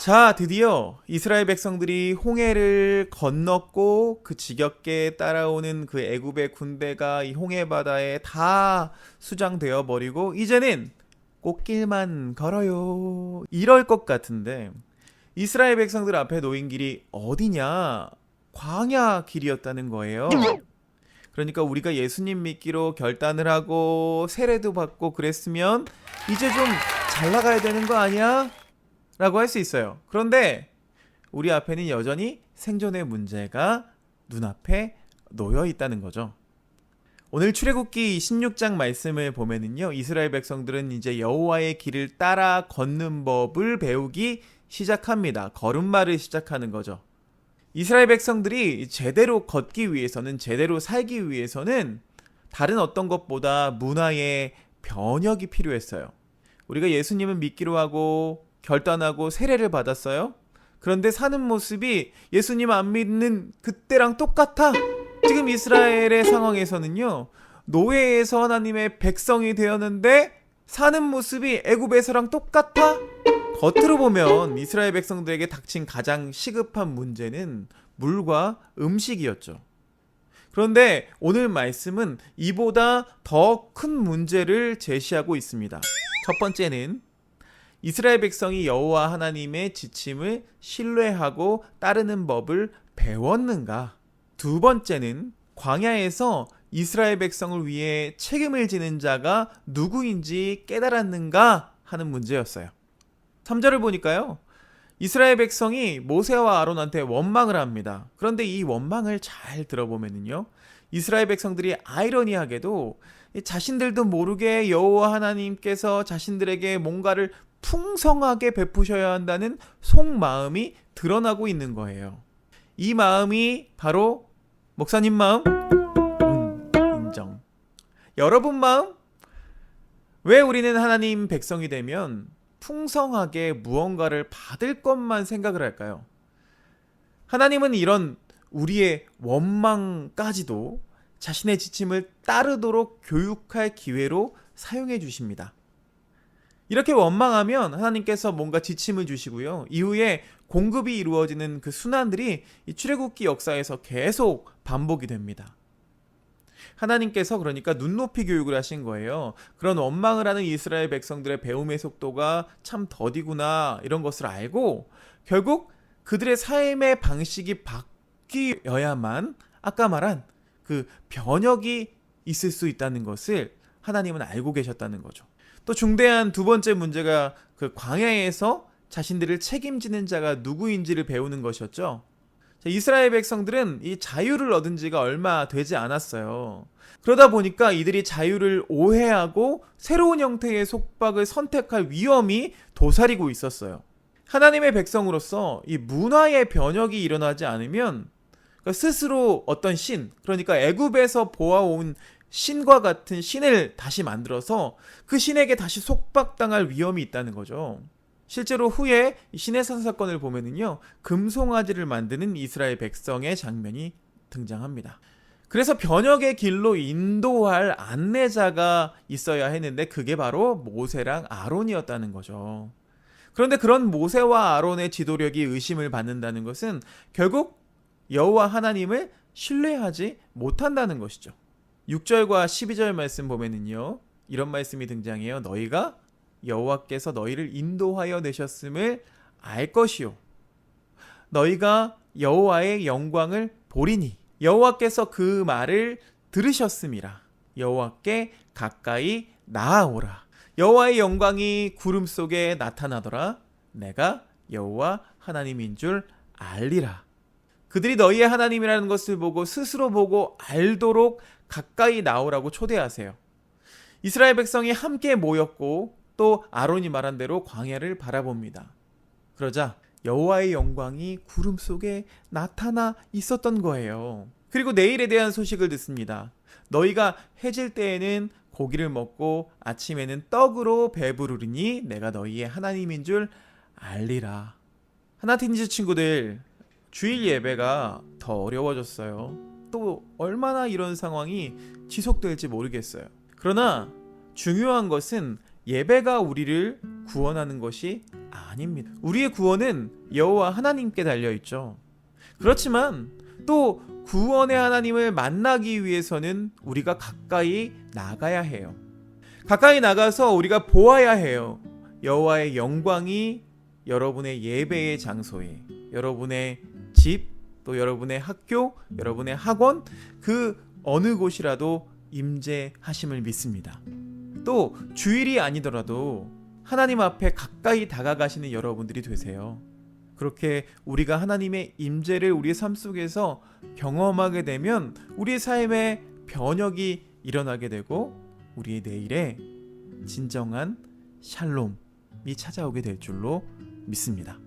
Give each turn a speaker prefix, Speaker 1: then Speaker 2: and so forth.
Speaker 1: 자, 드디어 이스라엘 백성들이 홍해를 건넜고 그 지겹게 따라오는 그 애굽의 군대가 이 홍해 바다에 다 수장되어 버리고 이제는 꽃길만 걸어요. 이럴 것 같은데 이스라엘 백성들 앞에 놓인 길이 어디냐? 광야 길이었다는 거예요. 그러니까 우리가 예수님 믿기로 결단을 하고 세례도 받고 그랬으면 이제 좀 잘 나가야 되는 거 아니야? 라고 할 수 있어요. 그런데 우리 앞에는 여전히 생존의 문제가 눈앞에 놓여 있다는 거죠. 오늘 출애굽기 16장 말씀을 보면은요, 이스라엘 백성들은 이제 여호와의 길을 따라 걷는 법을 배우기 시작합니다. 걸음마를 시작하는 거죠. 이스라엘 백성들이 제대로 걷기 위해서는, 제대로 살기 위해서는 다른 어떤 것보다 문화의 변혁이 필요했어요. 우리가 예수님을 믿기로 하고 결단하고 세례를 받았어요. 그런데 사는 모습이 예수님 안 믿는 그때랑 똑같아. 지금 이스라엘의 상황에서는요, 노예에서 하나님의 백성이 되었는데 사는 모습이 애굽에서랑 똑같아. 겉으로 보면 이스라엘 백성들에게 닥친 가장 시급한 문제는 물과 음식이었죠. 그런데 오늘 말씀은 이보다 더 큰 문제를 제시하고 있습니다. 첫 번째는 이스라엘 백성이 여호와 하나님의 지침을 신뢰하고 따르는 법을 배웠는가? 두 번째는 광야에서 이스라엘 백성을 위해 책임을 지는 자가 누구인지 깨달았는가 하는 문제였어요. 3절을 보니까요, 이스라엘 백성이 모세와 아론한테 원망을 합니다. 그런데 이 원망을 잘 들어보면요, 이스라엘 백성들이 아이러니하게도 자신들도 모르게 여호와 하나님께서 자신들에게 뭔가를 풍성하게 베푸셔야 한다는 속마음이 드러나고 있는 거예요. 이 마음이 바로 목사님 마음? 인정. 여러분 마음? 왜 우리는 하나님 백성이 되면 풍성하게 무언가를 받을 것만 생각을 할까요? 하나님은 이런 우리의 원망까지도 자신의 지침을 따르도록 교육할 기회로 사용해 주십니다. 이렇게 원망하면 하나님께서 뭔가 지침을 주시고요, 이후에 공급이 이루어지는 그 순환들이 이 출애굽기 역사에서 계속 반복이 됩니다. 하나님께서 그러니까 눈높이 교육을 하신 거예요. 그런 원망을 하는 이스라엘 백성들의 배움의 속도가 참 더디구나, 이런 것을 알고 결국 그들의 삶의 방식이 바뀌어야만 아까 말한 그 변혁이 있을 수 있다는 것을 하나님은 알고 계셨다는 거죠. 또 중대한 두 번째 문제가 그 광야에서 자신들을 책임지는 자가 누구인지를 배우는 것이었죠. 이스라엘 백성들은 이 자유를 얻은 지가 얼마 되지 않았어요. 그러다 보니까 이들이 자유를 오해하고 새로운 형태의 속박을 선택할 위험이 도사리고 있었어요. 하나님의 백성으로서 이 문화의 변혁이 일어나지 않으면 스스로 어떤 신, 그러니까 애굽에서 보아온 신과 같은 신을 다시 만들어서 그 신에게 다시 속박당할 위험이 있다는 거죠. 실제로 후에 신의 산 사건을 보면은요, 금송아지를 만드는 이스라엘 백성의 장면이 등장합니다. 그래서 변혁의 길로 인도할 안내자가 있어야 했는데 그게 바로 모세랑 아론이었다는 거죠. 그런데 그런 모세와 아론의 지도력이 의심을 받는다는 것은 결국 여호와 하나님을 신뢰하지 못한다는 것이죠. 6절과 12절 말씀 보면은요, 이런 말씀이 등장해요. 너희가 여호와께서 너희를 인도하여 내셨음을 알 것이요, 너희가 여호와의 영광을 보리니 여호와께서 그 말을 들으셨음이라. 여호와께 가까이 나아오라. 여호와의 영광이 구름 속에 나타나더라. 내가 여호와 하나님인 줄 알리라. 그들이 너희의 하나님이라는 것을 보고 스스로 보고 알도록 가까이 나오라고 초대하세요. 이스라엘 백성이 함께 모였고 또 아론이 말한 대로 광야를 바라봅니다. 그러자 여호와의 영광이 구름 속에 나타나 있었던 거예요. 그리고 내일에 대한 소식을 듣습니다. 너희가 해질 때에는 고기를 먹고 아침에는 떡으로 배부르리니 내가 너희의 하나님인 줄 알리라. 하나티니즈 친구들, 주일 예배가 더 어려워졌어요. 또 얼마나 이런 상황이 지속될지 모르겠어요. 그러나 중요한 것은 예배가 우리를 구원하는 것이 아닙니다. 우리의 구원은 여호와 하나님께 달려 있죠. 그렇지만 또 구원의 하나님을 만나기 위해서는 우리가 가까이 나가야 해요. 가까이 나가서 우리가 보아야 해요. 여호와의 영광이 여러분의 예배의 장소에, 여러분의 집, 또 여러분의 학교, 여러분의 학원, 그 어느 곳이라도 임재하심을 믿습니다. 또 주일이 아니더라도 하나님 앞에 가까이 다가가시는 여러분들이 되세요. 그렇게 우리가 하나님의 임재를 우리의 삶 속에서 경험하게 되면 우리의 삶에 변혁이 일어나게 되고 우리의 내일에 진정한 샬롬이 찾아오게 될 줄로 믿습니다.